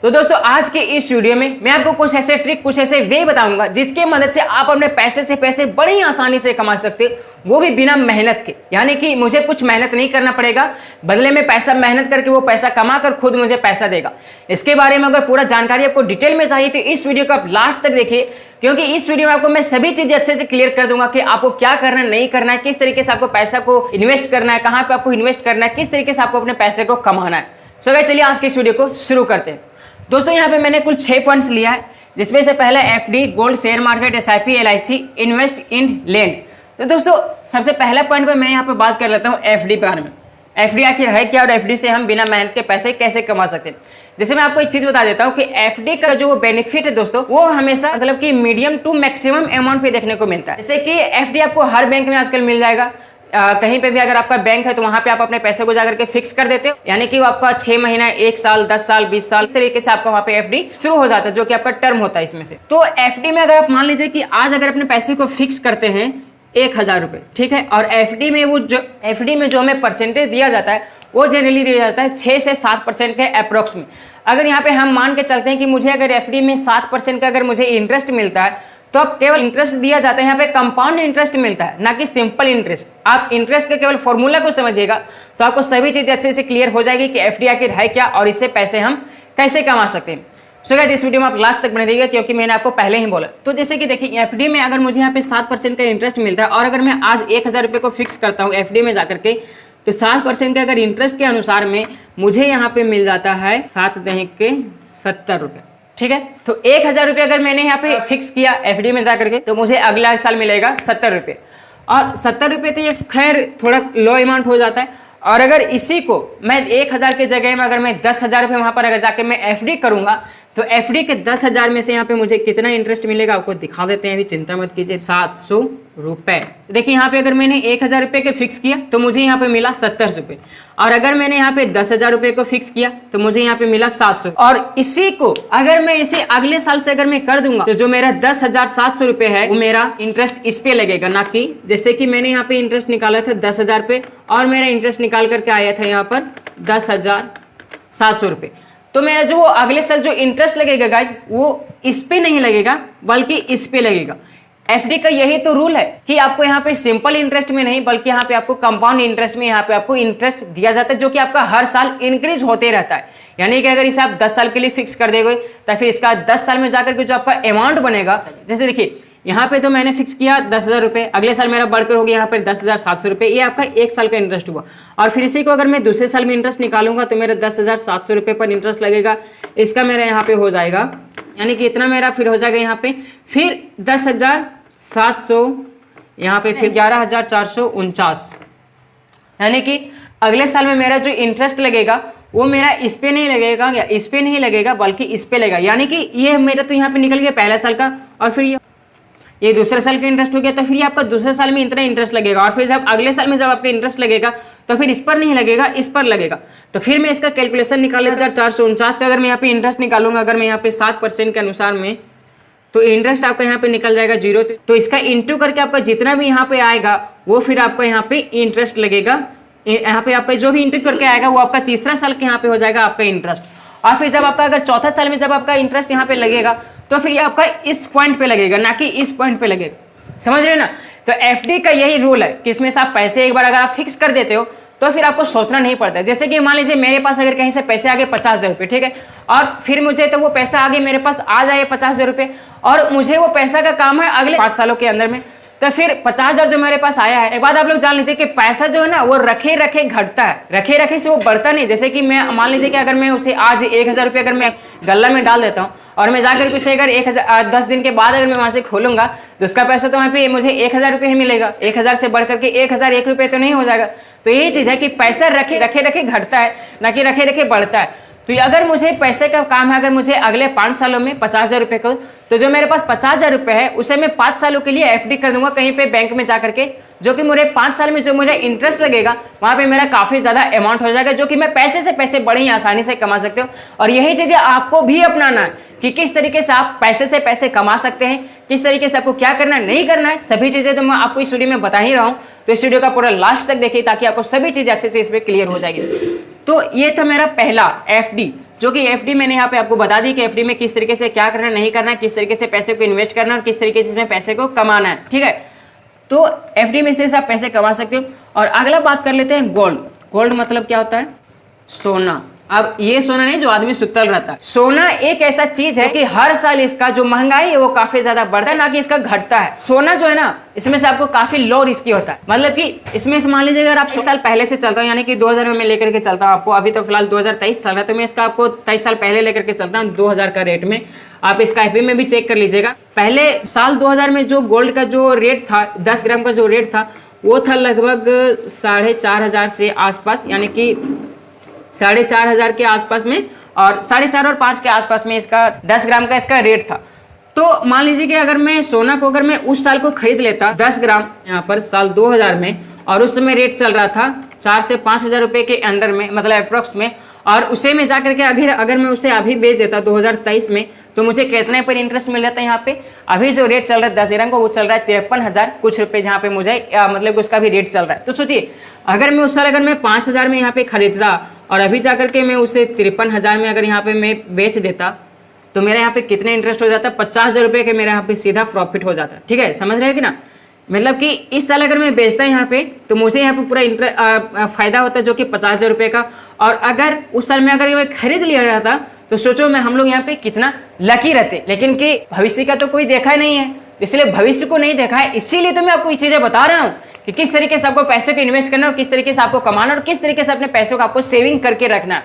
तो दोस्तों आज के इस वीडियो में मैं आपको कुछ ऐसे ट्रिक, कुछ ऐसे वे बताऊंगा जिसके मदद से आप अपने पैसे से पैसे बड़ी आसानी से कमा सकते हो, वो भी बिना मेहनत के। यानी कि मुझे कुछ मेहनत नहीं करना पड़ेगा, बदले में पैसा मेहनत करके वो पैसा कमा कर खुद मुझे पैसा देगा। इसके बारे में अगर पूरा जानकारी आपको डिटेल में चाहिए तो इस वीडियो को आप लास्ट तक देखिए, क्योंकि इस वीडियो में आपको मैं सभी चीजें अच्छे से क्लियर कर दूंगा कि आपको क्या करना नहीं करना है, किस तरीके से आपको पैसा को इन्वेस्ट करना है, कहाँ पे आपको इन्वेस्ट करना है, किस तरीके से आपको अपने पैसे को कमाना है। सो गाइस चलिए आज के इस वीडियो को शुरू करते हैं। दोस्तों यहाँ पे मैंने कुल 6 पॉइंट्स लिया है, जिसमें से पहला FD, gold, share market, SIP, LIC, invest in land. तो दोस्तों सबसे पहला पॉइंट पे मैं यहाँ पे बात कर लेता हूँ एफडी के बारे में। एफडी आखिर है क्या और एफडी से हम बिना मेहनत के पैसे कैसे कमा सकते हैं। जैसे मैं आपको एक चीज बता देता हूँ कि एफडी का जो बेनिफिट है दोस्तों, वो हमेशा मतलब कि मीडियम टू मैक्सिमम अमाउंट पे देखने को मिलता है। जैसे कि एफडी आपको हर बैंक में आजकल मिल जाएगा, कहीं पे भी अगर आपका बैंक है तो वहां पे आप अपने पैसे को जाकर के फिक्स कर देते हो, यानी कि वो आपका 6 महीना, 1 साल, 10 साल, 20 साल, इस तरीके से आपका वहां पे एफडी शुरू हो जाता है, जो कि आपका टर्म होता है इसमें से। तो एफडी में अगर आप मान लीजिए कि आज अगर अपने पैसे को फिक्स करते हैं 1000 रुपए, ठीक है, और एफडी में जो हमें परसेंटेज दिया जाता है वो जनरली दिया जाता है 6 से 7% के अप्रोक्स में। अगर यहाँ पे हम मान के चलते हैं कि मुझे अगर एफडी में 7% का अगर मुझे इंटरेस्ट मिलता है, तो अब केवल इंटरेस्ट दिया जाता है, यहाँ पे कंपाउंड इंटरेस्ट मिलता है, ना कि सिंपल इंटरेस्ट। आप इंटरेस्ट के केवल फॉर्मूला को समझिएगा तो आपको सभी चीजें अच्छे से क्लियर हो जाएगी कि एफडी आखिर है क्या और इससे पैसे हम कैसे कमा सकते हैं। सो गाइस इस वीडियो में आप लास्ट तक बने रहिएगा, क्योंकि मैंने आपको पहले ही बोला। तो जैसे कि देखिए एफडी में अगर मुझे यहाँ पे 7% का इंटरेस्ट मिलता है और अगर मैं आज 1000 रुपये को फिक्स करता हूँ एफडी में जाकर के, तो 7% के अगर इंटरेस्ट के अनुसार में मुझे यहाँ पे मिल जाता है 7 दही के 70 रुपये, ठीक है। तो 1000 रुपये अगर मैंने यहाँ पे फिक्स किया एफडी में जाकर के, तो मुझे अगला साल मिलेगा 70 रुपये। और 70 रुपये तो ये खैर थोड़ा लो अमाउंट हो जाता है। और अगर इसी को मैं 1000 के जगह में अगर मैं 10,000 रुपये वहां पर अगर जाके मैं एफडी करूंगा, तो एफडी के 10,000 में से यहाँ पे मुझे कितना इंटरेस्ट मिलेगा आपको दिखा देते हैं, अभी चिंता मत कीजिए। 700 रुपए। देखिए यहाँ पे अगर मैंने 1000 रुपये के फिक्स किया तो मुझे यहाँ पे मिला 70 रुपये, और अगर मैंने यहाँ पे 10,000 रुपये को फिक्स किया तो मुझे यहाँ पे मिला 700। और इसी को अगर मैं इसे अगले साल से अगर मैं कर दूंगा, तो जो मेरा 10,700 रुपये है वो मेरा इंटरेस्ट इस पे लगेगा, ना कि जैसे कि मैंने यहाँ पे इंटरेस्ट निकाला था 10,000 पे और मेरा इंटरेस्ट निकाल करके आया था यहाँ पर 10,700 रुपये। तो मेरा जो अगले साल जो इंटरेस्ट लगेगा गाइज, वो इस पे नहीं लगेगा बल्कि इस पे लगेगा। एफडी का यही तो रूल है कि आपको यहाँ पे सिंपल इंटरेस्ट में नहीं बल्कि यहाँ पे आपको कंपाउंड इंटरेस्ट में यहाँ पे आपको इंटरेस्ट दिया जाता है, जो कि आपका हर साल इंक्रीज होते रहता है। यानी कि अगर इसे आप 10 साल के लिए फिक्स कर देंगे तो फिर इसका 10 साल में जाकर के जो आपका अमाउंट बनेगा, जैसे देखिए यहाँ पे तो मैंने फिक्स किया 10,000 रुपये, अगले साल मेरा बढ़कर हो गया यहाँ पे 10,700 रुपये, ये आपका 1 साल का इंटरेस्ट हुआ। और फिर इसी को अगर मैं दूसरे साल में इंटरेस्ट निकालूंगा तो मेरा 10,700 रुपये पर इंटरेस्ट लगेगा, इसका मेरा यहाँ पे हो जाएगा, यानी कि इतना मेरा फिर हो जाएगा यहाँ पे, फिर 10,700 यहाँ पे, फिर 11,449, यानी कि अगले साल में मेरा जो इंटरेस्ट लगेगा वो मेरा इस पे नहीं लगेगा या इस पे नहीं लगेगा बल्कि इस पे लगेगा। यानी कि ये मेरा तो यहाँ पे निकल गया पहला साल का, और फिर ये दूसरे साल का इंटरेस्ट हो गया, तो फिर ये आपका दूसरे साल में इतना इंटरेस्ट लगेगा। और फिर जब अगले साल में जब आपका इंटरेस्ट लगेगा तो फिर इस पर नहीं लगेगा, इस पर लगेगा। तो फिर मैं इसका कैलकुलेशन निकाल 10,449 का अगर मैं यहाँ पे इंटरेस्ट निकालूंगा, अगर मैं यहाँ पे 7% के अनुसार में, तो इंटरेस्ट आपका यहाँ पे निकल जाएगा 0। तो इसका इंटू करके आपका जितना भी यहाँ पे आएगा वो फिर आपका यहाँ पे इंटरेस्ट लगेगा। यहाँ पे आपका जो भी इंटू करके आएगा वो आपका तीसरा साल के यहाँ पे हो जाएगा आपका इंटरेस्ट। और फिर जब आपका अगर चौथा साल में जब आपका इंटरेस्ट यहाँ पे लगेगा तो फिर ये आपका इस पॉइंट पे लगेगा, ना कि इस पॉइंट पे लगेगा। समझ रहे हो ना। तो एफडी का यही रूल है कि इसमें से आप पैसे एक बार अगर आप फिक्स कर देते हो तो फिर आपको सोचना नहीं पड़ता है। जैसे कि मान लीजिए मेरे पास अगर कहीं से पैसे आ गए 50,000 रुपये, ठीक है, और फिर मुझे तो वो पैसा आगे मेरे पास आ जाए 50,000 रुपये, और मुझे वो पैसा का काम है अगले 5 सालों के अंदर में, तो फिर 50,000 जो मेरे पास आया है, एक बात आप लोग जान लीजिए कि पैसा जो है ना वो रखे रखे घटता है, रखे रखे से वो बढ़ता नहीं। जैसे कि मैं मान लीजिए कि अगर मैं उसे आज 1000 रुपये अगर मैं गल्ला में डाल देता हूँ और मैं जाकर उसे अगर 10 दिन के बाद अगर मैं वहां से खोलूंगा तो उसका पैसा तो वहाँ पे मुझे 1000 रुपये ही मिलेगा। 1000 से बढ़ करके 1001 रुपये तो नहीं हो जाएगा। तो यही चीज है कि पैसा रखे रखे घटता है, ना कि रखे रखे बढ़ता है। तो अगर मुझे पैसे का काम है, अगर मुझे अगले 5 सालों में 50,000 रुपये को, तो जो मेरे पास 50,000 रुपये है उसे मैं 5 सालों के लिए एफडी कर दूंगा कहीं पे बैंक में जाकर के, जो कि मुझे 5 साल में जो मुझे इंटरेस्ट लगेगा वहां पे मेरा काफी ज्यादा अमाउंट हो जाएगा, जो कि मैं पैसे से पैसे बड़ी आसानी से कमा सकते हो। और यही चीजें आपको भी अपनाना है कि किस तरीके से आप पैसे से पैसे कमा सकते हैं, किस तरीके से आपको क्या करना है नहीं करना है, सभी चीजें तो मैं आपको इस वीडियो में बता ही रहा हूँ। तो इस वीडियो का पूरा लास्ट तक देखिए ताकि आपको सभी चीजें अच्छे से इसमें क्लियर हो जाएगी। तो ये था मेरा पहला एफडी, जो कि एफडी मैंने यहाँ पे आपको बता दी कि एफडी में किस तरीके से क्या करना नहीं करना है, किस तरीके से पैसे को इन्वेस्ट करना और किस तरीके से इसमें पैसे को कमाना है। ठीक है, तो एफडी में से आप पैसे कमा सकते हो। और अगला बात कर लेते हैं गोल्ड। गोल्ड मतलब क्या होता है? सोना। अब ये सोना नहीं जो आदमी सुतल रहता है, सोना एक ऐसा चीज है कि हर साल इसका जो महंगाई है वो काफी ज्यादा बढ़ता है, ना कि इसका घटता है। सोना जो है ना, इसमें से आपको काफी लो रिस्की होता है। मतलब कि इसमें से मान लीजिए अगर आप 6 साल पहले से चलता हूँ, यानी कि 2000 में लेकर के चलता हूँ आपको, अभी तो फिलहाल 2023 चल रहा है, तो मैं इसका आपको 23 साल पहले लेकर के चलता हूँ 2000 का रेट में। आप इसका एफबी में भी चेक कर लीजिएगा। पहले साल 2000 में जो गोल्ड का जो रेट था, 10 ग्राम का जो रेट था, वो था लगभग 4500 से आसपास, यानी कि 4500 के आसपास में, और 4.5 और 5 के आसपास में इसका 10 ग्राम का इसका रेट था। तो मान लीजिए कि अगर मैं सोना को अगर मैं उस साल को खरीद लेता 10 ग्राम यहाँ पर साल 2000 में, और उस समय रेट चल रहा था 4 से 5 हज़ार रुपये के अंडर में, मतलब अप्रोक्स में, और उसे में जाकर के अगर मैं उसे अभी बेच देता 2023 में, तो मुझे कितने पर इंटरेस्ट मिल जाता है यहाँ पे? अभी जो रेट चल रहा है 10 ग्राम का वो चल रहा है 53,000 कुछ रुपए, जहाँ पे मुझे मतलब उसका भी रेट चल रहा है। तो सोचिए अगर मैं उस साल अगर मैं 5,000 में यहाँ पे खरीदता और अभी जाकर के मैं उसे 53,000 में अगर यहाँ पे मैं बेच देता, तो मेरा यहाँ पे कितने इंटरेस्ट हो जाता? 50,000 रुपये के मेरा यहाँ पे सीधा प्रॉफिट हो जाता। ठीक है, समझ रहे हैं कि ना? मतलब कि इस साल अगर मैं बेचता यहाँ पे, तो मुझे यहाँ पे पूरा फायदा होता है जो कि 50,000 रुपये का। और अगर उस साल में अगर मैं खरीद लिया जाता, तो सोचो मैं हम लोग यहाँ पे कितना लकी रहते। लेकिन कि भविष्य का तो कोई देखा नहीं है, इसलिए भविष्य को नहीं देखा है, इसीलिए तो मैं आपको ये चीजें बता रहा हूँ कि किस तरीके से आपको पैसे को इन्वेस्ट करना और किस तरीके से आपको कमाना और किस तरीके से अपने पैसों को आपको सेविंग करके रखना।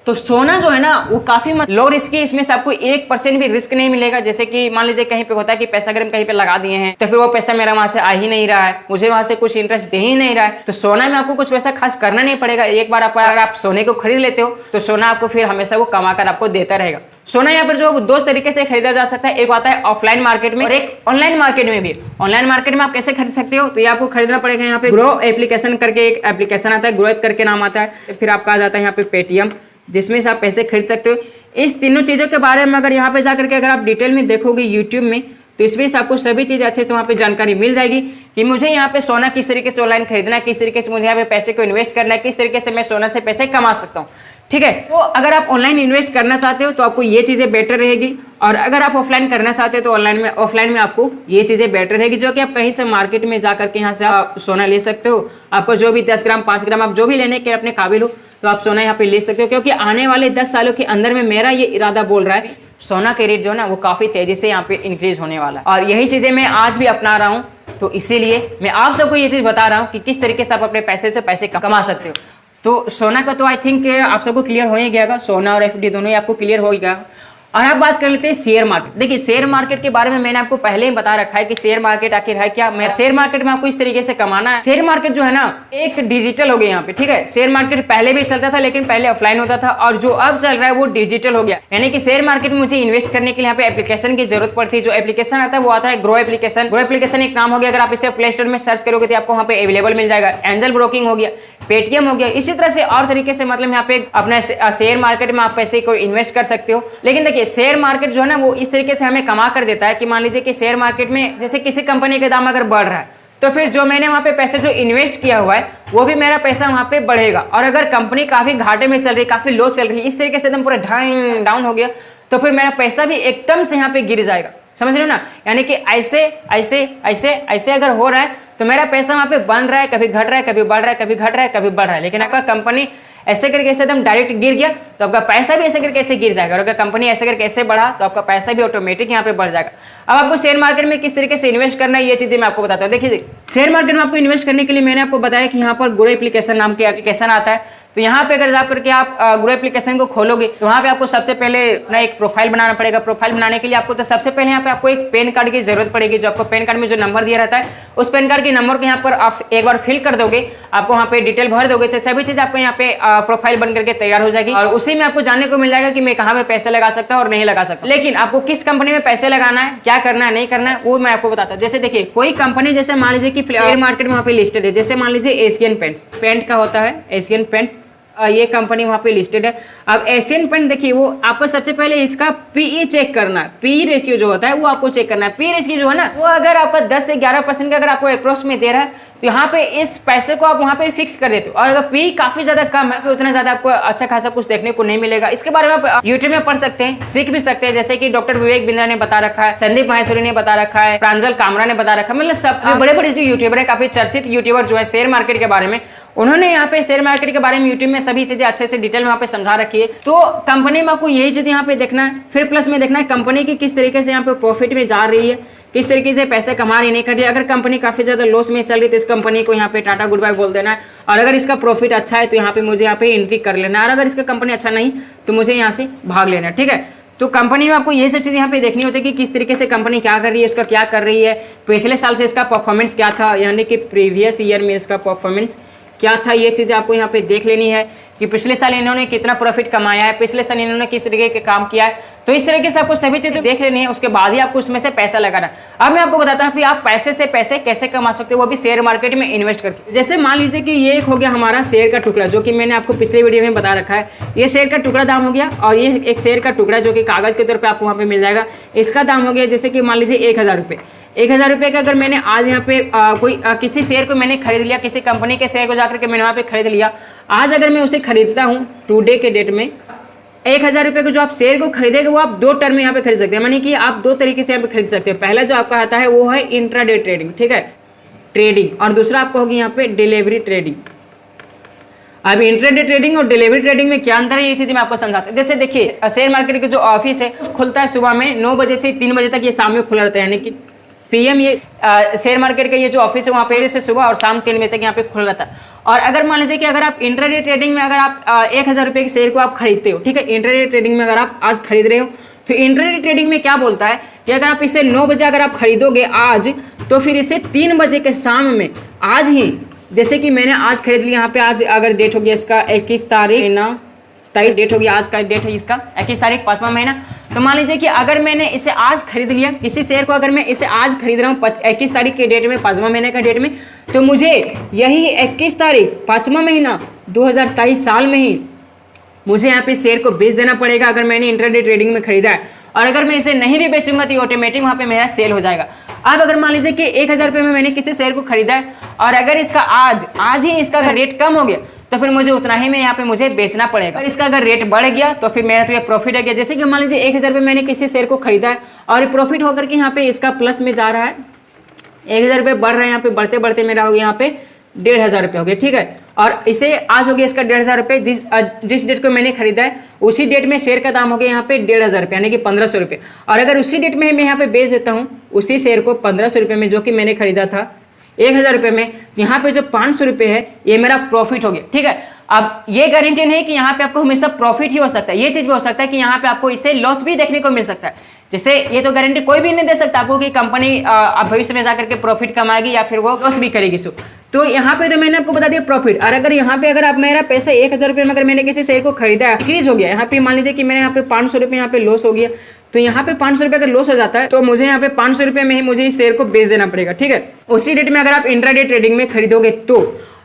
तो सोना जो है ना वो काफी लो रिस्क है, इसमें से आपको 1% भी रिस्क नहीं मिलेगा। जैसे कि मान लीजिए कहीं पे होता है कि पैसा अगर हम कहीं पे लगा दिए हैं, तो फिर वो पैसा मेरा वहां से आ ही नहीं रहा है, मुझे वहां से कुछ इंटरेस्ट दे ही नहीं रहा है। तो सोना में आपको कुछ वैसा खास करना नहीं पड़ेगा। एक बार अगर आप सोने को खरीद लेते हो, तो सोना आपको फिर हमेशा वो कमा कर आपको देता रहेगा। सोना यहाँ पर जो दो तरीके से खरीदा जा सकता है, एक आता है ऑफलाइन मार्केट में और एक ऑनलाइन मार्केट में भी। ऑनलाइन मार्केट में आप कैसे खरीद सकते हो? तो ये आपको खरीदना पड़ेगा यहाँ पे ग्रो एप्लीकेशन करके एक एप्लीकेशन आता है, ग्रोथ करके नाम आता है। फिर आपका आ जाता है यहाँ पे पेटीएम, जिसमें से आप पैसे खरीद सकते हो। इस तीनों चीज़ों के बारे में अगर यहाँ पे जाकर के अगर आप डिटेल में देखोगे यूट्यूब में, तो इसमें से आपको सभी चीज़ें अच्छे से वहाँ पे जानकारी मिल जाएगी कि मुझे यहाँ पे सोना किस तरीके से ऑनलाइन खरीदना है, किस तरीके से मुझे यहाँ पे पैसे को इन्वेस्ट करना है, किस तरीके से मैं सोना से पैसे कमा सकता हूँ। ठीक है, तो अगर आप ऑनलाइन इन्वेस्ट करना चाहते हो तो आपको ये चीज़ें बेटर रहेगी, और अगर आप ऑफलाइन करना चाहते हो तो ऑफलाइन में आपको ये चीज़ें बेटर रहेगी, जो कि आप कहीं से मार्केट में जाकर के यहाँ से आप सोना ले सकते हो। आपको जो भी 10 ग्राम 5 ग्राम आप जो भी लेने के अपने काबिल हो, तो आप सोना यहाँ पे ले सकते हो। क्योंकि आने वाले 10 सालों के अंदर में मेरा ये इरादा बोल रहा है, सोना के रेट जो है ना वो काफी तेजी से यहाँ पे इंक्रीज होने वाला है, और यही चीजें मैं आज भी अपना रहा हूँ। तो इसीलिए मैं आप सबको ये चीज बता रहा हूँ कि किस तरीके से आप अपने पैसे से पैसे कमा सकते हो। तो सोना का तो आई थिंक आप सबको क्लियर हो ही गया, सोना और एफडी दोनों ही आपको क्लियर हो गया। और अब बात कर लेते हैं शेयर मार्केट। देखिए शेयर मार्केट के बारे में मैंने आपको पहले ही बता रखा है कि शेयर मार्केट आखिर है क्या। मैं शेयर मार्केट में आपको इस तरीके से कमाना है। शेयर मार्केट जो है ना एक डिजिटल हो गया यहाँ पे। ठीक है, शेयर मार्केट पहले भी चलता था, लेकिन पहले ऑफलाइन होता था, और जो अब चल रहा है वो डिजिटल हो गया। यानी कि शेयर मार्केट में मुझे इन्वेस्ट करने के लिए यहाँ पे एप्लीकेशन की जरूरत पड़ती है। जो एप्लीकेशन आता है वो आता है ग्रो एप्लीकेशन। ग्रो एप्लीकेशन एक नाम हो गया, अगर आप इसे प्ले स्टोर में सर्च करोगे तो आपको वहाँ पे अवेलेबल मिल जाएगा। एंजल ब्रोकिंग हो गया, पेटीएम हो गया, इसी तरह से और तरीके से मतलब यहाँ पे अपने शेयर मार्केट में आप पैसे को इन्वेस्ट कर सकते हो। लेकिन देखिए शेयर मार्केट जो है ना वो इस तरीके से हमें कमा कर देता है कि मान लीजिए कि शेयर मार्केट में जैसे किसी कंपनी का दाम अगर बढ़ रहा है, तो फिर जो मैंने वहां पे पैसे जो इन्वेस्ट किया हुआ है वो भी मेरा पैसा वहां पे बढ़ेगा। और अगर कंपनी काफी घाटे में चल रही, काफी लो चल रही, इस तरीके से एकदम पूरा डाउन हो गया, तो फिर मेरा पैसा भी एकदम से यहाँ पे गिर जाएगा। समझ रहे हो ना? यानी कि ऐसे ऐसे ऐसे ऐसे अगर हो रहा है तो मेरा पैसा वहां पे बन रहा है, कभी घट रहा है, कभी बढ़ रहा है, कभी घट रहा है, कभी बढ़ रहा है। लेकिन अगर कंपनी ऐसे करके ऐसे एकदम डायरेक्ट गिर गया तो आपका पैसा भी ऐसे करके ऐसे गिर जाएगा, और अगर कंपनी ऐसे करके ऐसे बढ़ा तो आपका पैसा भी ऑटोमेटिक यहाँ पे बढ़ जाएगा। अब आपको शेयर मार्केट में किस तरीके से इन्वेस्ट करना है ये चीजें मैं आपको बताता हूँ। देखिए शेयर मार्केट में आपको इन्वेस्ट करने के लिए मैंने आपको बताया कि यहाँ पर ग्रो एप्लीकेशन नाम के एप्लीकेशन आता है। तो यहाँ पे अगर जा करके आप ग्रो एप्लीकेशन को खोलोगे तो वहाँ पे आपको सबसे पहले अपना एक प्रोफाइल बनाना पड़ेगा। प्रोफाइल बनाने के लिए आपको तो सबसे पहले यहाँ पे आपको एक पैन कार्ड की जरूरत पड़ेगी। जो आपको पैन कार्ड में जो नंबर दिया रहता है उस पैन कार्ड के नंबर को यहाँ पर आप एक बार फिल कर दोगे, आपको वहाँ पे डिटेल भर दोगे तो सभी चीज आपको यहाँ पे प्रोफाइल बन करके तैयार हो जाएगी। और उसी में आपको जानने को मिल जाएगा कि मैं कहाँ पे पैसे लगा सकता हूँ और नहीं लगा सकता। लेकिन आपको किस कंपनी में पैसे लगाना है, क्या करना है, नहीं करना है, वो मैं आपको बताता हूँ। जैसे देखिए कोई कंपनी जैसे मान लीजिए कि शेयर मार्केट में वहाँ पे लिस्टेड है, जैसे मान लीजिए एशियन पेंट्स, पेंट का होता है एशियन पेंट्स, ये कंपनी वहाँ पे लिस्टेड है। अब एशियन पेंट देखिए, वो आपको सबसे पहले इसका पीई चेक करना है, पीई रेशियो जो होता है वो आपको चेक करना है। पी रेशियो जो है ना, वो अगर आपका 10 से 11% का अगर आपको अप्रोक्स में दे रहा है तो यहाँ पे इस पैसे को आप वहाँ पे फिक्स कर देते हो। और अगर पी काफी ज्यादा कम है तो उतना ज्यादा आपको अच्छा खासा कुछ देखने को नहीं मिलेगा। इसके बारे में आप यूट्यूब में पढ़ सकते हैं, सीख भी सकते हैं, जैसे कि डॉक्टर विवेक बिंद्रा ने बता रखा है, संदीप माहेश्वरी ने बता रखा है, प्रांजल कामरा ने बता रखा है, मतलब सब बड़े बड़े जो यूट्यूबर है, काफी चर्चित यूट्यूबर जो है शेयर मार्केट के बारे में, उन्होंने यहाँ पे शेयर मार्केट के बारे में यूट्यूब में सभी चीजें अच्छे से डिटेल में वहाँ पे समझा रखी है। तो कंपनी में आपको यही चीज यहाँ पे देखना है। फिर प्लस में देखना है कंपनी की किस तरीके से यहाँ पे प्रॉफिट में जा रही है, किस तरीके से पैसे कमा रही नहीं कर रही है। अगर कंपनी काफी ज्यादा लॉस में चल रही है तो इस कंपनी को यहाँ पे टाटा गुड बाय बोल देना है। और अगर इसका प्रॉफिट अच्छा है तो यहाँ पे मुझे यहाँ पे एंट्री कर लेना है। और अगर इसका कंपनी अच्छा नहीं तो मुझे यहाँ से भाग लेना है। ठीक है, तो कंपनी में आपको ये सब चीज़ यहाँ पे देखनी होती है कि किस तरीके से कंपनी क्या कर रही है, इसका क्या कर रही है, पिछले साल से इसका परफॉर्मेंस क्या था, यानी कि प्रीवियस ईयर में इसका परफॉर्मेंस क्या था, ये चीज़ें आपको यहाँ पे देख लेनी है कि पिछले साल इन्होंने कितना प्रॉफिट कमाया है, पिछले साल इन्होंने किस तरीके के काम किया है। तो इस तरीके से आपको सभी चीजें देख लेनी है, उसके बाद ही आपको उसमें से पैसा लगाना। अब मैं आपको बताता हूँ कि आप पैसे से पैसे कैसे कमा सकते हो, वो भी शेयर मार्केट में इन्वेस्ट करके। जैसे मान लीजिए कि ये एक हो गया हमारा शेयर का टुकड़ा, जो कि मैंने आपको पिछले वीडियो में बता रखा है। ये शेयर का टुकड़ा दाम हो गया, और ये एक शेयर का टुकड़ा जो कि कागज के तौर पर आपको वहाँ पे मिल जाएगा, इसका दाम हो गया जैसे कि मान लीजिए 1000 रुपये। 1000 रुपये का अगर मैंने आज यहाँ पे किसी शेयर को मैंने खरीद लिया, किसी कंपनी के शेयर को जाकर के मैंने वहाँ पे खरीद लिया, आज अगर मैं उसे खरीदता हूँ टुडे के डेट में 1000 रुपये को जो आप शेयर को खरीदेंगे वो आप 2 टर्म में यहाँ पे खरीद सकते हैं, मानी कि आप 2 तरीके से यहाँ पे खरीद सकते हैं। पहला जो आपका आता है वो है इंट्राडे ट्रेडिंग, ठीक है, ट्रेडिंग, और दूसरा आपको होगी यहाँ पे डिलीवरी ट्रेडिंग। अब इंट्राडे ट्रेडिंग और डिलीवरी ट्रेडिंग में क्या अंतर है, ये चीजें मैं आपको समझाता हूँ। जैसे देखिए, शेयर मार्केट का जो ऑफिस है खुलता है सुबह में 9 बजे से 3 बजे तक, ये शाम में खुला रहता है, यानी कि पीएम ये शेयर मार्केट का ये जो ऑफिस है वहाँ पे से सुबह और शाम 3 बजे तक यहाँ पे खुला रहता है। और अगर मान लीजिए कि अगर आप इंट्राडे ट्रेडिंग में अगर आप 1000 रुपये के शेयर को आप खरीदते हो, ठीक है, इंट्राडे ट्रेडिंग में अगर आप आज खरीद रहे हो, तो इंट्राडे ट्रेडिंग में क्या बोलता है कि अगर आप इसे 9 बजे अगर आप खरीदोगे आज, तो फिर इसे 3 बजे के शाम में, आज ही, जैसे कि मैंने आज खरीद लिया, यहाँ पे आज अगर डेट होगी इसका 21 तारीख ना 23 डेट होगी, आज का डेट है इसका 21 तारीख 5वां महीना। तो मान लीजिए कि अगर मैंने इसे आज खरीद लिया, किसी शेयर को अगर मैं इसे आज खरीद रहा हूँ 21 तारीख के डेट में, 5वां महीने का डेट में, तो मुझे यही 21 तारीख 5वां महीना 2023 साल में ही मुझे यहाँ पे शेयर को बेच देना पड़ेगा अगर मैंने इंट्राडे ट्रेडिंग में खरीदा है। और अगर मैं इसे नहीं भी बेचूंगा तो ऑटोमेटिक वहाँ पे मेरा सेल हो जाएगा। अब अगर मान लीजिए कि 1000 रुपये में मैंने किसी शेयर को खरीदा है और अगर इसका आज ही इसका रेट कम हो गया, तो फिर मुझे उतना ही में यहाँ पे मुझे बेचना पड़ेगा। और इसका अगर रेट बढ़ गया तो फिर मेरा तो ये प्रॉफिट है गया। जैसे कि मान लीजिए 1000 रुपये मैंने किसी शेयर को खरीदा है और प्रॉफिट होकर के यहाँ पे इसका प्लस में जा रहा है, 1000 रुपये बढ़ रहा है, यहाँ पे बढ़ते बढ़ते मेरा हो गया यहाँ पे 1500 रुपये हो गया, ठीक है। और इसे आज हो गया इसका 1500 रुपये, जिस डेट को मैंने खरीदा है उसी डेट में शेयर का दाम हो गया यहाँ पे 1500 रुपये, यानी कि 1500 रुपये। और अगर उसी डेट में मैं यहाँ पे बेच देता हूँ उसी शेयर को 1500 रुपये में, जो कि मैंने खरीदा था 1000 रुपये में, यहाँ पे जो 500 रुपये है ये मेरा प्रॉफिट हो गया, ठीक है। अब ये गारंटी नहीं कि यहाँ पे आपको हमेशा प्रॉफिट ही हो सकता है, ये चीज भी हो सकता है कि यहाँ पे आपको इसे लॉस भी देखने को मिल सकता है। जैसे ये तो गारंटी कोई भी नहीं दे सकता आपको कि कंपनी भविष्य में जाकर के प्रॉफिट कमाएगी या फिर वो लॉस भी करेगी। तो यहाँ पे तो मैंने आपको बता दिया प्रॉफिट। और अगर यहाँ पे अगर आप मेरा पैसा 1000 रुपये में अगर मैंने किसी शेयर को खरीदा है, इंक्रीज हो गया, यहाँ पे मान लीजिए कि मैंने यहाँ पे 500 रुपये यहाँ पे लॉस हो गया, तो यहाँ पे 500 रुपये अगर लॉस हो जाता है तो मुझे यहाँ पे 500 रुपये में ही मुझे इस शेयर को बेच देना पड़ेगा, ठीक है। उसी डेट में अगर आप इंट्राडे ट्रेडिंग में खरीदोगे तो,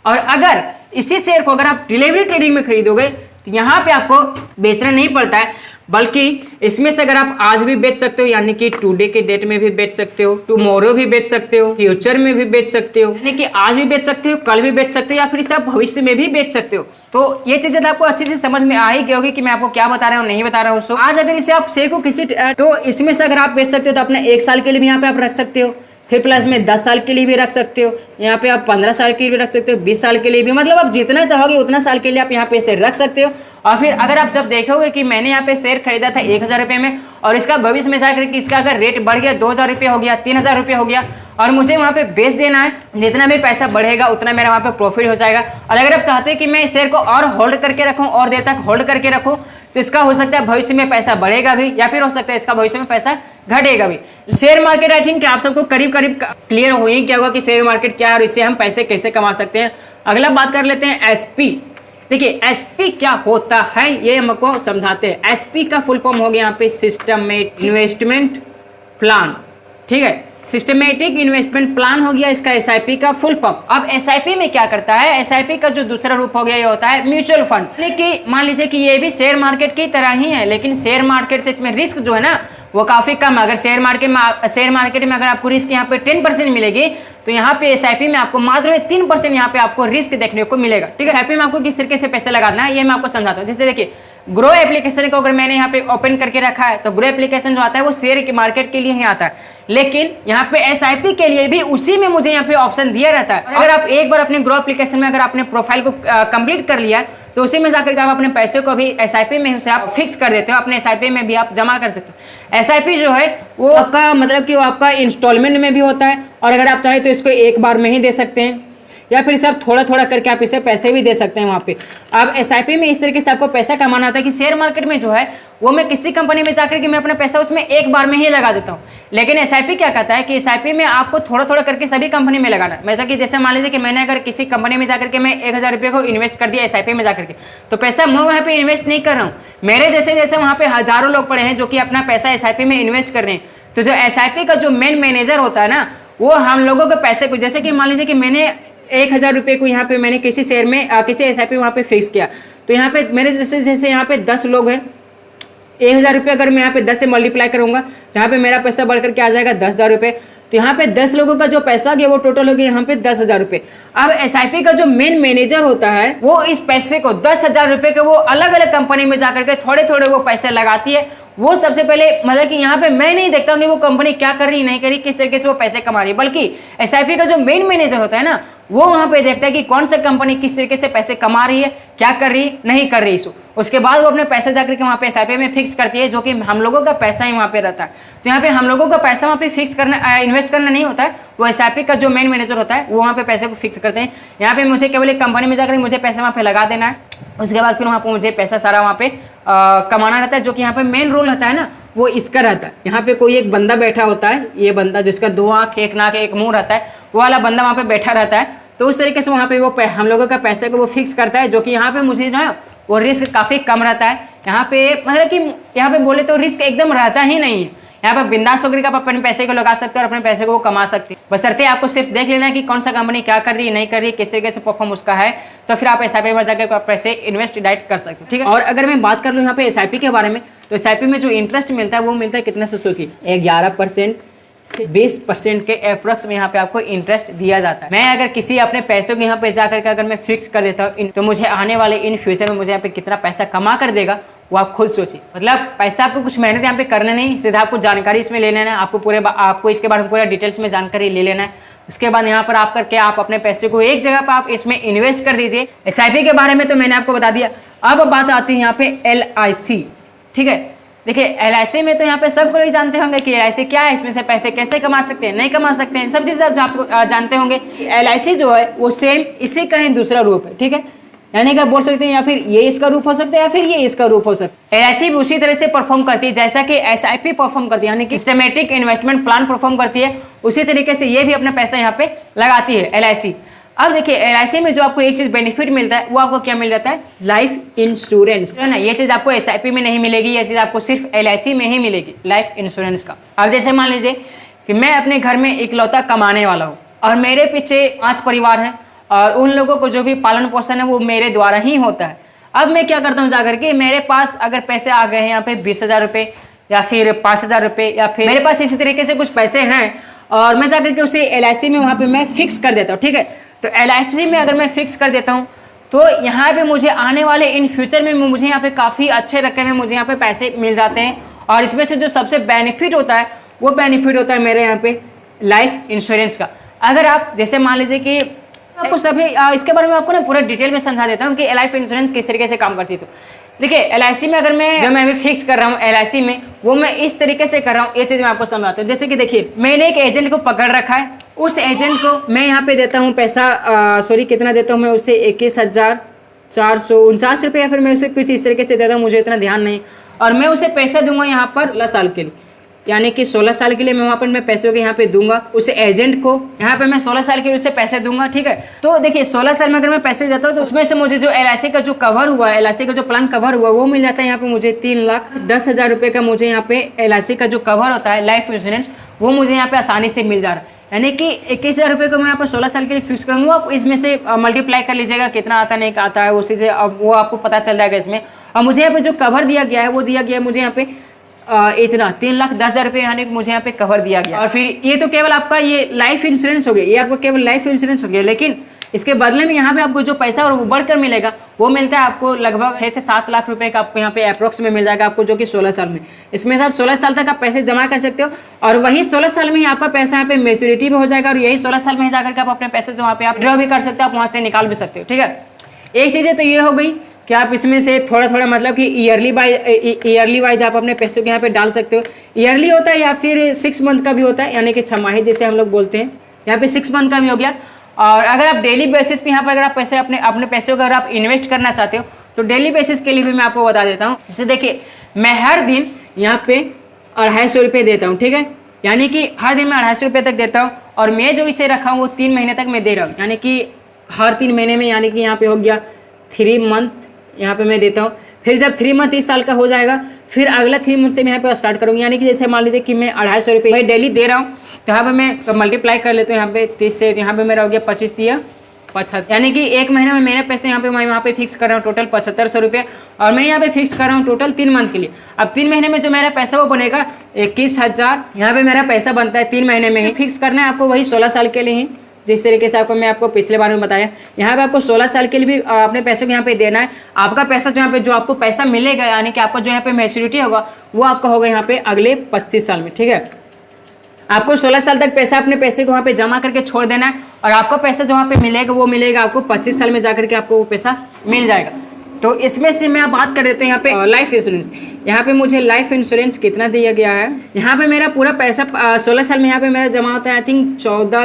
और अगर इसी शेयर को अगर आप डिलीवरी ट्रेडिंग में खरीदोगे तो यहाँ पे आपको बेचना नहीं पड़ता है, बल्कि इसमें से अगर आप आज भी बेच सकते हो, यानी कि टुडे के डेट में भी बेच सकते हो, टुमारो भी बेच सकते हो, फ्यूचर में भी बेच सकते हो, यानी कि आज भी बेच सकते हो, कल भी बेच सकते हो, या फिर इसे आप भविष्य में भी बेच सकते हो। तो ये चीजें आपको अच्छे से समझ में आ ही गई होगी कि मैं आपको क्या बता रहा हूँ, नहीं बता रहा हूँ। आज अगर इसे आप शेयर को किसी, तो इसमें से अगर आप बेच सकते हो तो अपने 1 साल के लिए भी यहाँ पे आप रख सकते हो, फिर प्लस में 10 साल के लिए भी रख सकते हो, यहाँ पे आप 15 साल के लिए भी रख सकते हो, 20 साल के लिए भी, मतलब आप जितना चाहोगे उतना साल के लिए आप यहाँ पे इसे रख सकते हो। और फिर अगर आप जब देखोगे कि मैंने यहाँ पे शेयर खरीदा था 1000 रुपये में और इसका भविष्य में जाकर के इसका अगर रेट बढ़ गया 2000 रुपये हो गया, 3000 रुपये हो गया, और मुझे वहाँ पे बेच देना है, जितना भी पैसा बढ़ेगा उतना मेरा वहाँ पे प्रॉफिट हो जाएगा। और अगर आप चाहते हैं कि मैं इस शेयर को और होल्ड करके रखूँ और देर तक होल्ड करके रखूँ, तो इसका हो सकता है भविष्य में पैसा बढ़ेगा भी, या फिर हो सकता है इसका भविष्य में पैसा घटेगा भी। शेयर मार्केट आई थिंक आप सबको करीब करीब क्लियर हो ही क्या होगा कि शेयर मार्केट क्या है और इससे हम पैसे कैसे कमा सकते हैं। अगला बात कर लेते हैं एसपी। देखिए एसपी क्या होता है ये हमको समझाते हैं। एसपी का फुल फॉर्म हो गया यहाँ पे सिस्टमेटिक इन्वेस्टमेंट प्लान, ठीक है। सिस्टमेटिक इन्वेस्टमेंट प्लान हो गया इसका एसआईपी का फुल फॉर्म। अब एसआईपी में क्या करता है, एसआईपी का जो दूसरा रूप हो गया ये होता है म्यूचुअल फंड। लेकिन मान लीजिए कि ये भी शेयर मार्केट की तरह ही है, लेकिन शेयर मार्केट से इसमें रिस्क जो है ना वो काफी कम है। अगर शेयर मार्केट में अगर आपको रिस्क यहाँ पे 10% मिलेगी, तो यहाँ पे एसआईपी में आपको मात्र 3% यहाँ पे आपको रिस्क देखने को मिलेगा। ठीक है, एसआईपी में आपको किस तरीके से पैसे लगाना है ये मैं आपको समझाता हूँ। जैसे देखिए ग्रो एप्लीकेशन को अगर मैंने यहाँ पे ओपन करके रखा है, तो ग्रो एप्लीकेशन जो आता है वो शेयर के मार्केट के लिए ही आता है, लेकिन यहाँ पे एसआईपी के लिए भी उसी में मुझे यहाँ पे ऑप्शन दिया रहता है। अगर आप एक बार अपने ग्रो एप्लीकेशन में अगर आपने प्रोफाइल को कंप्लीट कर लिया तो उसी में जाकर के आप अपने पैसे को भी एसआईपी में से आप फिक्स कर देते हो, अपने एसआईपी में भी आप जमा कर सकते हो। एसआईपी जो है वो आपका मतलब कि वो आपका इंस्टॉलमेंट में भी होता है, और अगर आप चाहें तो इसको एक बार में ही दे सकते हैं, या फिर सब थोड़ा थोड़ा करके आप इसे पैसे भी दे सकते हैं वहाँ पे। अब एसआईपी में इस तरीके से आपको पैसा कमाना होता है कि शेयर मार्केट में जो है वो मैं किसी कंपनी में जाकर के मैं अपना पैसा उसमें एक बार में ही लगा देता हूँ, लेकिन एसआईपी क्या कहता है कि एसआईपी में आपको थोड़ा थोड़ा करके सभी कंपनी में लगाना है। मतलब कि जैसे मान लीजिए कि मैंने अगर किसी कंपनी में जाकर के मैं 1000 रुपये को इन्वेस्ट कर दिया एसआईपी में जाकर के, तो पैसा मैं वहाँ पे इन्वेस्ट नहीं कर रहा हूँ, मेरे जैसे वहाँ पे हजारों लोग पड़े हैं जो कि अपना पैसा एसआईपी में इन्वेस्ट कर रहे हैं। तो जो एसआईपी का जो मेन मैनेजर होता है ना, वो हम लोगों के पैसे को, जैसे कि मान लीजिए कि मैंने 1000 रुपये को यहाँ पे मैंने किसी शेयर में किसी एसआईपी वहाँ पे फिक्स किया, तो यहाँ पे मेरे जैसे यहाँ पे 10 लोग हैं, 1000 रुपये अगर मैं यहाँ पे 10 से मल्टीप्लाई करूँगा, यहाँ पे मेरा पैसा बढ़ करके आ जाएगा 10,000 रुपये। तो यहाँ पे 10 लोगों का जो पैसा गया वो टोटल हो गया यहाँ पे 10,000 रुपये। अब एसआईपी का जो मेन मैनेजर होता है वो इस पैसे को 10,000 रुपये के वो अलग अलग कंपनी में जाकर के थोड़े थोड़े वो पैसे लगाती है। वो सबसे पहले मतलब कि यहाँ पे मैं नहीं देखता हूँ कि वो कंपनी क्या कर रही नहीं कर रही, किस तरीके से वो पैसे कमा रही है, बल्कि एसआईपी का जो मेन मैनेजर होता है ना वो वहाँ पे देखता है कि कौन सा कंपनी किस तरीके से पैसे कमा रही है, क्या कर रही नहीं कर रही इसको। उसके बाद वो अपने पैसे जाकर के वहाँ पे एसआईपी में फिक्स करती है, जो कि हम लोगों का पैसा ही वहाँ पे रहता है। तो यहाँ पे हम लोगों का पैसा वहाँ पे फिक्स करना इन्वेस्ट करना नहीं होता है, वो एसआईपी का जो मेन मैनेजर होता है वो वहाँ पे पैसे को फिक्स करते हैं। यहाँ पे मुझे केवल एक कंपनी में जाकर मुझे पैसा वहाँ पे लगा देना है, उसके बाद फिर वहाँ पे मुझे पैसा सारा वहाँ पे कमाना रहता है। जो कि यहाँ पे मेन रोल रहता है ना वो इसका रहता है। यहाँ पे कोई एक बंदा बैठा होता है, ये बंदा जिसका 2 आँख 1 नाक 1 मुंह रहता है, वो वाला बंदा वहाँ पे बैठा रहता है। तो उस तरीके से वहाँ पे वो हम लोगों का पैसे को वो फिक्स करता है, जो कि यहाँ पे मुझे ना वो रिस्क काफ़ी कम रहता है। यहाँ पे मतलब कि यहाँ पे बोले तो रिस्क एकदम रहता ही नहीं है। यहाँ पे बिंदास होकर आप अपने पैसे को लगा सकते हो और अपने पैसे को वो कमा सकते हैं, बशर्ते आपको सिर्फ देख लेना है कि कौन सा कंपनी क्या कर रही है नहीं कर रही है, किस तरीके से परफॉर्म उसका है, तो फिर आप एसआईपी में जाकर पैसे इन्वेस्ट डायरेक्ट कर सकते हो। ठीक है, और अगर मैं बात कर लूँ यहाँ पे एसआईपी के बारे में, तो एसआईपी में जो इंटरेस्ट मिलता है वो मिलता है कितना से सोचिए 11% से 20% के अप्रोक्स में यहाँ पे आपको इंटरेस्ट दिया जाता है। मैं अगर किसी अपने पैसों को यहाँ पे जाकर के अगर मैं फिक्स कर देता हूँ तो मुझे आने वाले इन फ्यूचर में मुझे यहाँ पे कितना पैसा कमा कर देगा वो आप खुद सोचिए। मतलब पैसा आपको कुछ मेहनत यहाँ पे करना नहीं, सीधा आपको जानकारी इसमें ले लेना है, आपको इसके बारे में पूरा डिटेल्स में जानकारी ले लेना है। उसके बाद यहाँ पर आप करके आप अपने पैसे को एक जगह पर आप इसमें इन्वेस्ट कर दीजिए। एसआईपी के बारे में तो मैंने आपको बता दिया। अब बात आती है यहाँ पे LIC। ठीक है, देखिए LIC में तो यहाँ पे सब कोई जानते होंगे कि LIC क्या है, इसमें से पैसे कैसे कमा सकते हैं नहीं कमा सकते हैं, सब चीज़ आपको जानते होंगे। LIC जो है वो सेम इसी का ही दूसरा रूप है। ठीक है, यानी कि आप बोल सकते हैं या फिर ये इसका रूप हो सकता है या फिर ये इसका रूप हो सकता है। LIC भी उसी तरह से परफॉर्म करती है जैसा कि एसआईपी परफॉर्म करती है, यानी कि सिस्टमेटिक इन्वेस्टमेंट प्लान परफॉर्म करती है, उसी तरीके से ये भी अपना पैसा यहाँ पे लगाती है LIC। अब देखिए LIC में जो आपको एक चीज बेनिफिट मिलता है वो आपको क्या मिल जाता है, लाइफ इंश्योरेंस है ना। ये चीज आपको एसआईपी में नहीं मिलेगी, ये चीज आपको सिर्फ LIC में ही मिलेगी, लाइफ इंश्योरेंस का। अब जैसे मान लीजिए कि मैं अपने घर में इकलौता कमाने वाला हूँ और मेरे पीछे 5 परिवार हैं और उन लोगों को जो भी पालन पोषण है वो मेरे द्वारा ही होता है। अब मैं क्या करता हूँ जाकर के, मेरे पास अगर पैसे आ गए हैं यहाँ पे 20,000 रुपये या फिर 5,000 रुपये या फिर मेरे पास इसी तरीके से कुछ पैसे हैं और मैं जाकर के उसे LIC में वहाँ पे मैं फिक्स कर देता हूँ। ठीक है, तो LIC में अगर मैं फिक्स कर देता हूँ तो यहाँ पे मुझे आने वाले इन फ्यूचर में मुझे यहाँ पे काफ़ी अच्छे रकम में मुझे यहाँ पे पैसे मिल जाते हैं। और इसमें से जो सबसे बेनिफिट होता है वो बेनिफिट होता है मेरे यहाँ पे लाइफ इंश्योरेंस का। अगर आप जैसे मान लीजिए कि आपको सभी इसके बारे में आपको ना पूरा डिटेल में समझा देता हूँ कि लाइफ इंश्योरेंस किस तरीके से काम करती है। तो देखिए LIC में अगर मैं जो मैं अभी फिक्स कर रहा हूँ LIC में वो मैं इस तरीके से कर रहा हूँ, ये चीज़ मैं आपको समझाता हूँ। जैसे कि देखिए मैंने एक एजेंट को पकड़ रखा है, उस एजेंट को मैं यहाँ पे देता हूँ पैसा कितना देता हूँ मैं उसे 21,449 रुपये या फिर मैं उसे कुछ इस तरीके से देता हूँ, मुझे इतना ध्यान नहीं। और मैं उसे पैसा दूंगा यहाँ पर 16 साल के लिए, यानी कि 16 साल के लिए मैं वहाँ पर मैं पैसों के यहाँ पे दूंगा उस एजेंट को, यहाँ पे मैं 16 साल के लिए उसे पैसे दूंगा। ठीक है, तो देखिए 16 साल में अगर मैं पैसे देता हूँ तो उसमें से मुझे जो LIC का जो कवर हुआ है, LIC का जो प्लान कवर हुआ वो मिल जाता है यहाँ पे मुझे 3,10,000 रुपये का मुझे यहाँ पे LIC का जो कवर होता है लाइफ इंश्योरेंस वो मुझे यहाँ पे आसानी से मिल जा रहा है। यानी कि 21,000 रुपये को मैं यहाँ पर 16 साल के लिए फिक्स करूँगा। आप इसमें से मल्टीप्लाई कर लीजिएगा कितना आता नहीं आता है, उसी से अब वो आपको पता चल जाएगा इसमें। और मुझे यहाँ पे जो कवर दिया गया है वो दिया गया है मुझे यहाँ पे इतना 3,10,000 रुपये यानी कि मुझे यहाँ पे कवर दिया गया। और फिर ये तो केवल आपका ये लाइफ इंश्योरेंस हो गया, ये आपको केवल लाइफ इंश्योरेंस हो गया। लेकिन इसके बदले में यहाँ पे आपको जो पैसा और वो बढ़कर मिलेगा वो मिलता है आपको लगभग 6 से 7 लाख रुपए का आपको यहाँ पे अप्रोक्स में मिल जाएगा आपको, जो कि 16 साल में। इसमें से आप 16 साल तक आप पैसे जमा कर सकते हो और वही 16 साल में ही आपका पैसा यहाँ पे मेच्योरिटी भी हो जाएगा और यही 16 साल में ही जाकर के आप अपने पैसे जो वहाँ पे आप ड्रॉ भी कर सकते हो, आप वहाँ से निकाल भी सकते हो। ठीक है, एक चीज़ें तो ये हो गई कि आप इसमें से थोड़ा थोड़ा मतलब कि ईयरली वाइज आप अपने पैसों को यहाँ पे डाल सकते हो। ईयरली होता है या फिर 6 मंथ का भी होता है, यानी कि छमाही जैसे हम लोग बोलते हैं, यहाँ पे 6 मंथ का भी हो गया। और अगर आप डेली बेसिस पे यहाँ पर अगर आप पैसे अपने पैसों को अगर आप इन्वेस्ट करना चाहते हो तो डेली बेसिस के लिए भी मैं आपको बता देता हूँ। जैसे देखिए, मैं हर दिन यहाँ पे 250 रुपये देता हूँ। ठीक है, यानी कि हर दिन मैं 250 रुपये तक देता हूँ और मैं जो इसे रखा हूँ वो 3 महीने तक मैं दे रहा हूँ, यानी कि हर 3 महीने में, यानी कि यहाँ पे हो गया 3 मंथ यहाँ पे मैं देता हूँ। फिर जब 3 मंथ इस साल का हो जाएगा फिर अगला 3 मंथ से मैं यहाँ पे स्टार्ट करूँगी। यानी कि जैसे मान लीजिए कि मैं 250 रुपये भाई डेली दे रहा हूँ, तो यहाँ पे मैं मल्टीप्लाई कर लेता हूँ यहाँ पे 30 से, यहाँ पे मेरा हो गया 25 दिया 75, यानी कि 1 महीने में मेरे पैसे यहाँ पे मैं वहाँ पे फिक्स कर रहा हूँ टोटल 7500 रुपये और मैं यहाँ पे फिक्स कर रहा हूँ टोटल 3 मंथ के लिए। अब 3 महीने में जो मेरा पैसा वो बनेगा 21,000, यहाँ पे मेरा पैसा बनता है 3 महीने में ही। फिक्स करना है आपको वही 16 साल के लिए ही, जिस तरीके से मैं आपको पिछले बार में बताया। यहाँ पे आपको 16 साल के लिए भी अपने पैसों को यहाँ पे देना है। आपका पैसा जो यहाँ पे जो आपको पैसा मिलेगा, यानी कि आपका जो यहाँ पे मैच्योरिटी होगा वो आपका होगा यहाँ पे अगले 25 साल में। ठीक है, आपको 16 साल तक पैसा अपने पैसे को वहाँ पे जमा करके छोड़ देना है और आपका पैसा जो वहाँ पे मिलेगा वो मिलेगा आपको 25 साल में जाकर के आपको वो पैसा मिल जाएगा। तो इसमें से मैं बात कर देते हैं यहाँ पे लाइफ इंश्योरेंस। यहाँ पे मुझे लाइफ इंश्योरेंस कितना दिया गया है, यहाँ पे मेरा पूरा पैसा 16 साल में यहाँ पे मेरा जमा होता है आई थिंक 14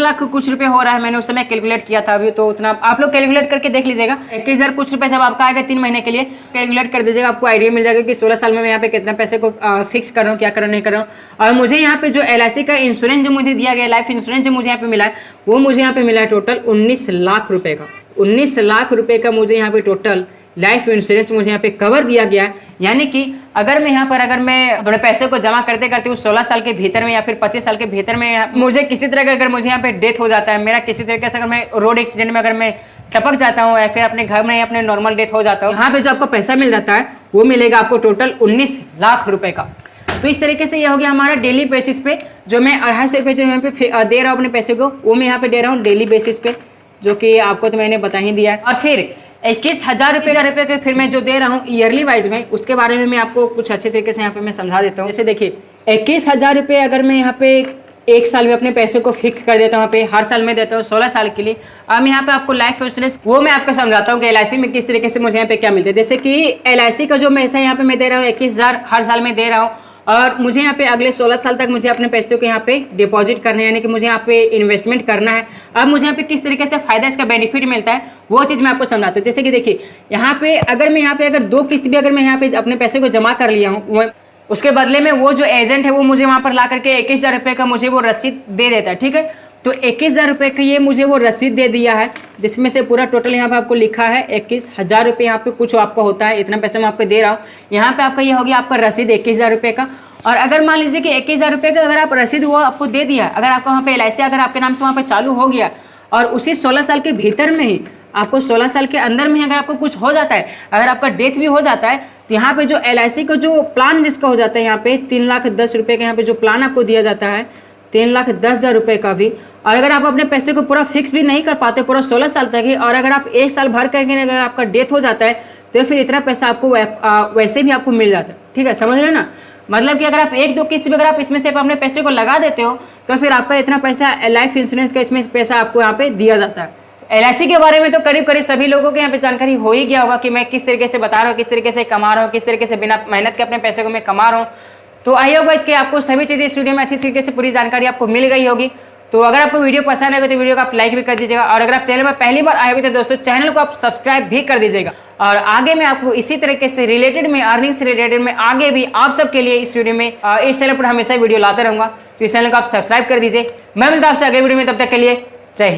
लाख कुछ रुपए हो रहा है। मैंने उस समय कैलकुलेट किया था, अभी तो उतना आप लोग कैलकुलेट करके देख लीजिएगा। 21,000 कुछ रुपए जब आपका आएगा 3 महीने के लिए कैलकुलेट कर दीजिएगा, आपको आइडिया मिल जाएगा कि 16 साल में मैं यहाँ पे कितना पैसे को फिक्स कर रहा हूँ, क्या कर रहा हूँ नहीं कर रहा हूँ। और मुझे यहाँ पे जो LIC का इंश्योरेंस जो मुझे दिया गया, लाइफ इंश्योरेंस जो मुझे यहाँ पे मिला है वो मुझे यहाँ पे मिला है टोटल 19 लाख रुपए का। 19 लाख रुपए का मुझे यहाँ पे टोटल लाइफ इंश्योरेंस मुझे यहाँ पे कवर दिया गया है। यानी कि अगर मैं यहाँ पर अगर मैं अपने पैसे को जमा करते करते हूँ 16 साल के भीतर में या फिर 25 साल के भीतर में मुझे किसी तरह का अगर मुझे यहाँ पे डेथ हो जाता है, मेरा किसी तरीके से अगर मैं रोड एक्सीडेंट में अगर मैं टपक जाता हूँ या फिर अपने घर में अपने नॉर्मल डेथ हो जाता हूँ, यहाँ पे जो आपको पैसा मिल जाता है वो मिलेगा आपको टोटल 19 लाख रुपए का। तो इस तरीके से ये हो गया हमारा डेली बेसिस पे जो मैं 250 रुपये जो यहाँ पे दे रहा हूँ अपने पैसे को, वो मैं यहाँ पे दे रहा हूँ डेली बेसिस पे, जो कि आपको तो मैंने बता ही दिया है। और फिर 21,000 रुपये के फिर मैं जो दे रहा हूँ ईयरली वाइज में, उसके बारे में मैं आपको कुछ अच्छे तरीके से यहाँ पे मैं समझा देता हूँ। जैसे देखिए 21,000 रुपये अगर मैं यहाँ पे 1 साल में अपने पैसे को फिक्स कर देता हूँ, यहाँ पे हर साल में देता हूँ 16 साल के लिए। अब मैं यहाँ पे आपको लाइफ इंश्योरेंस वो मैं आपको समझाता हूँ कि LIC में किस तरीके से मुझे यहाँ पे क्या मिलता है। जैसे कि LIC का जो पैसा यहाँ पे मैं दे रहा हूँ 21,000 हर साल में दे रहा हूँ और मुझे यहाँ पे अगले 16 साल तक मुझे अपने पैसे को यहाँ पे डिपॉजिट करना है, यानी कि मुझे यहाँ पे इन्वेस्टमेंट करना है। अब मुझे यहाँ पे किस तरीके से फायदा इसका बेनिफिट मिलता है वो चीज़ मैं आपको समझाता हूँ। जैसे कि देखिए यहाँ पे अगर मैं यहाँ पे अगर 2 किस्त भी अगर मैं यहाँ पे अपने पैसे को जमा कर लिया हूँ, उसके बदले में वो जो एजेंट है वो मुझे वहाँ पर ला करके 21,000 रुपये का मुझे वो रसीद दे देता है। ठीक है, तो 21,000 रुपये का ये मुझे वो रसीद दे दिया है, जिसमें से पूरा टोटल यहाँ पे आपको लिखा है 21,000 रुपये यहाँ पे कुछ आपका होता है, इतना पैसा मैं आपको दे रहा हूँ। यहाँ पे आपका ये हो गया आपका रसीद 21,000 रुपये का। और अगर मान लीजिए कि 21,000 रुपये का अगर आप रसीद वो आपको दे दिया, अगर आपका वहाँ पे LIC अगर आपके नाम से वहाँ पे चालू हो गया और उसी 16 साल के भीतर में ही आपको 16 साल के अंदर में अगर आपको कुछ हो जाता है, अगर आपका डेथ भी हो जाता है, तो यहाँ पे जो LIC का जो प्लान जिसका हो जाता है यहाँ पे 3,10,000 रुपये का यहाँ पे जो प्लान आपको दिया जाता है 3,10,000 रुपये का भी। और अगर आप अपने पैसे को पूरा फिक्स भी नहीं कर पाते पूरा 16 साल तक ही, और अगर आप 1 साल भर करके अगर आपका डेथ हो जाता है तो फिर इतना पैसा आपको वैसे भी आपको मिल जाता है। ठीक है, समझ रहे हो ना, मतलब कि अगर आप 1-2 किस्त भी अगर आप इसमें से अपने पैसे को लगा देते हो तो फिर आपका इतना पैसा लाइफ इंश्योरेंस का इसमें पैसा आपको यहाँ पे दिया जाता है। LIC के बारे में तो करीब करीब सभी लोगों को यहाँ पे जानकारी हो ही गया होगा कि मैं किस तरीके से बता रहा हूँ, किस तरीके से कमा रहा हूँ, किस तरीके से बिना मेहनत के अपने पैसे को मैं कमा रहा हूँ। तो आई होगा इसके आपको सभी चीज़ें इस वीडियो में अच्छी तरीके से पूरी जानकारी आपको मिल गई होगी। तो अगर आपको वीडियो पसंद आएगा तो वीडियो को आप लाइक भी कर दीजिएगा, और अगर आप चैनल पर पहली बार आए होगे तो दोस्तों चैनल को आप सब्सक्राइब भी कर दीजिएगा। और आगे मैं आपको इसी तरीके से रिलेटेड में अर्निंग से रिलेटेड में आगे भी आप सबके लिए इस वीडियो में इस चैनल पर हमेशा वीडियो लाता रहूंगा। तो इस चैनल को आप सब्सक्राइब कर दीजिए। मैं मिलता हूं आपसे अगले वीडियो में, तब तक के लिए जय हिंद।